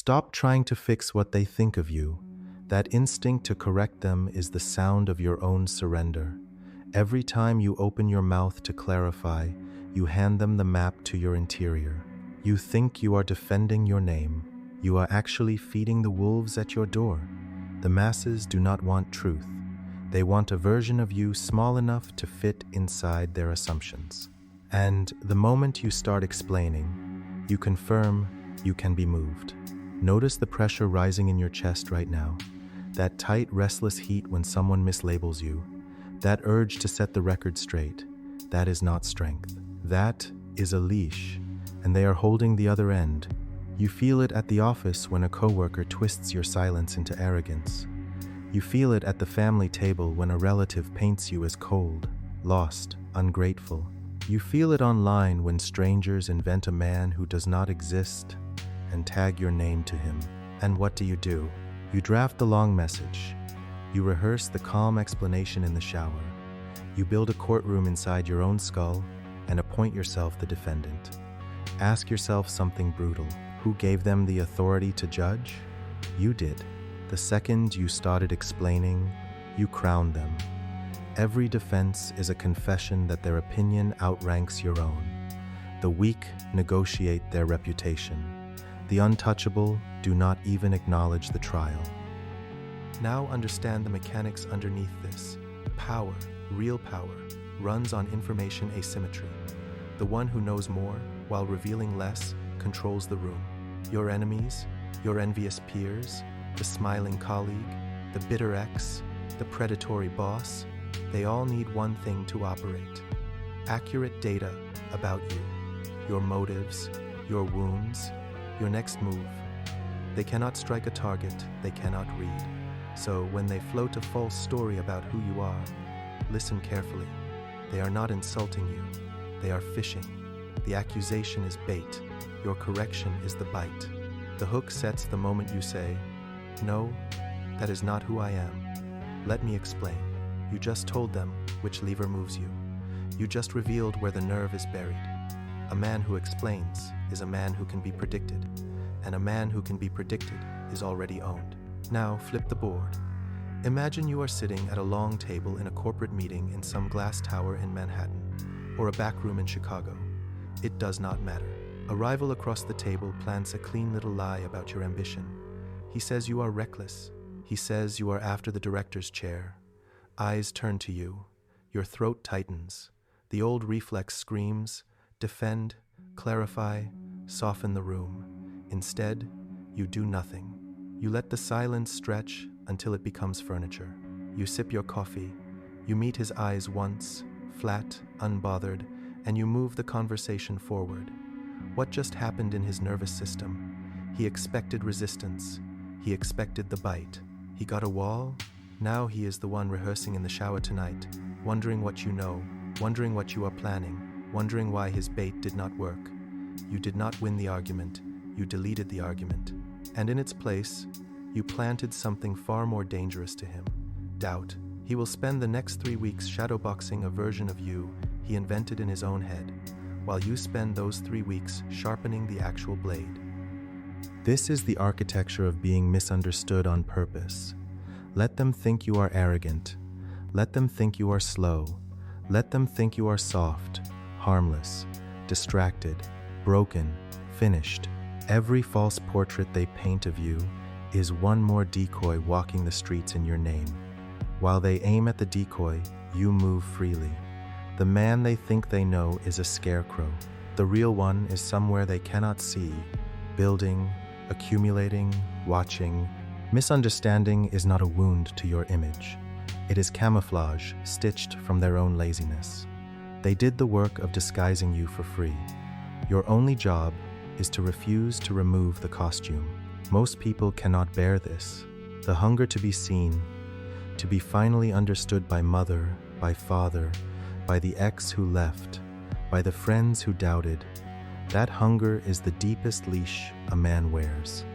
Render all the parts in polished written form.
Stop trying to fix what they think of you. That instinct to correct them is the sound of your own surrender. Every time you open your mouth to clarify, you hand them the map to your interior. You think you are defending your name. You are actually feeding the wolves at your door. The masses do not want truth. They want a version of you small enough to fit inside their assumptions. And the moment you start explaining, you confirm you can be moved. Notice the pressure rising in your chest right now. That tight, restless heat when someone mislabels you. That urge to set the record straight. That is not strength. That is a leash, and they are holding the other end. You feel it at the office when a coworker twists your silence into arrogance. You feel it at the family table when a relative paints you as cold, lost, ungrateful. You feel it online when strangers invent a man who does not exist and tag your name to him. And what do? You draft the long message. You rehearse the calm explanation in the shower. You build a courtroom inside your own skull and appoint yourself the defendant. Ask yourself something brutal. Who gave them the authority to judge? You did. The second you started explaining, you crowned them. Every defense is a confession that their opinion outranks your own. The weak negotiate their reputation. The untouchable do not even acknowledge the trial. Now understand the mechanics underneath this. Power, real power, runs on information asymmetry. The one who knows more, while revealing less, controls the room. Your enemies, your envious peers, the smiling colleague, the bitter ex, the predatory boss, they all need one thing to operate: accurate data about you, your motives, your wounds, your next move. They cannot strike a target they cannot read. So when they float a false story about who you are, listen carefully. They are not insulting you. They are fishing. The accusation is bait. Your correction is the bite. The hook sets the moment you say, "No, that is not who I am. Let me explain." You just told them which lever moves you. You just revealed where the nerve is buried. A man who explains is a man who can be predicted, and a man who can be predicted is already owned. Now flip the board. Imagine you are sitting at a long table in a corporate meeting in some glass tower in Manhattan, or a back room in Chicago. It does not matter. A rival across the table plants a clean little lie about your ambition. He says you are reckless. He says you are after the director's chair. Eyes turn to you. Your throat tightens. The old reflex screams, defend, clarify, soften the room. Instead, you do nothing. You let the silence stretch until it becomes furniture. You sip your coffee. You meet his eyes once, flat, unbothered, and you move the conversation forward. What just happened in his nervous system? He expected resistance. He expected the bite. He got a wall. Now he is the one rehearsing in the shower tonight, wondering what you know, wondering what you are planning, wondering why his bait did not work. You did not win the argument. You deleted the argument. And in its place, you planted something far more dangerous to him: doubt. He will spend the next 3 weeks shadowboxing a version of you he invented in his own head, while you spend those 3 weeks sharpening the actual blade. This is the architecture of being misunderstood on purpose. Let them think you are arrogant. Let them think you are slow. Let them think you are soft, harmless, distracted, broken, finished. Every false portrait they paint of you is one more decoy walking the streets in your name. While they aim at the decoy, you move freely. The man they think they know is a scarecrow. The real one is somewhere they cannot see, building, accumulating, watching. Misunderstanding is not a wound to your image. It is camouflage stitched from their own laziness. They did the work of disguising you for free. Your only job is to refuse to remove the costume. Most people cannot bear this. The hunger to be seen, to be finally understood by mother, by father, by the ex who left, by the friends who doubted. That hunger is the deepest leash a man wears.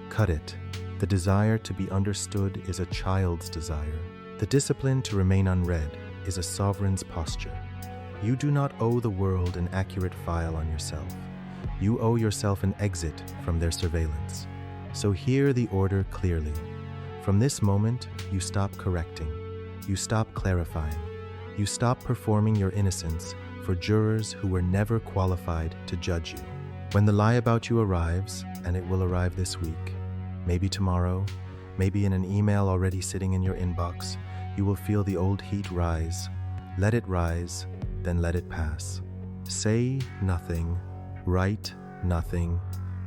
Cut it. The desire to be understood is a child's desire. The discipline to remain unread is a sovereign's posture. You do not owe the world an accurate file on yourself. You owe yourself an exit from their surveillance. So hear the order clearly. From this moment, you stop correcting. You stop clarifying. You stop performing your innocence for jurors who were never qualified to judge you. When the lie about you arrives, and it will arrive this week, maybe tomorrow, maybe in an email already sitting in your inbox, you will feel the old heat rise. Let it rise, then let it pass. Say nothing, write nothing,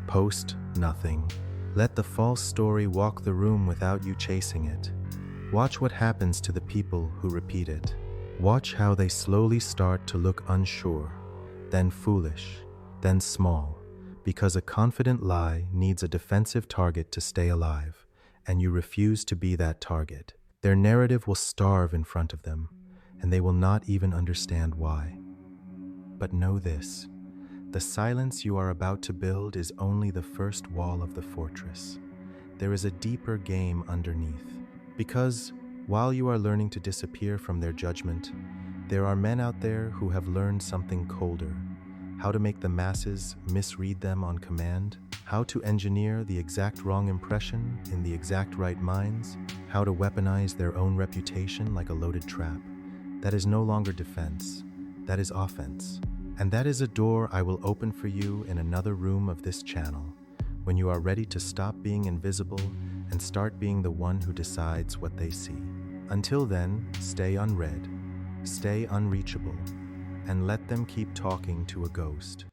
post nothing. Let the false story walk the room without you chasing it. Watch what happens to the people who repeat it. Watch how they slowly start to look unsure, then foolish, then small, because a confident lie needs a defensive target to stay alive, and you refuse to be that target. Their narrative will starve in front of them, and they will not even understand why. But know this, the silence you are about to build is only the first wall of the fortress. There is a deeper game underneath, because while you are learning to disappear from their judgment, there are men out there who have learned something colder: how to make the masses misread them on command, how to engineer the exact wrong impression in the exact right minds, how to weaponize their own reputation like a loaded trap. That is no longer defense, that is offense. And that is a door I will open for you in another room of this channel, when you are ready to stop being invisible and start being the one who decides what they see. Until then, stay unread, stay unreachable, and let them keep talking to a ghost.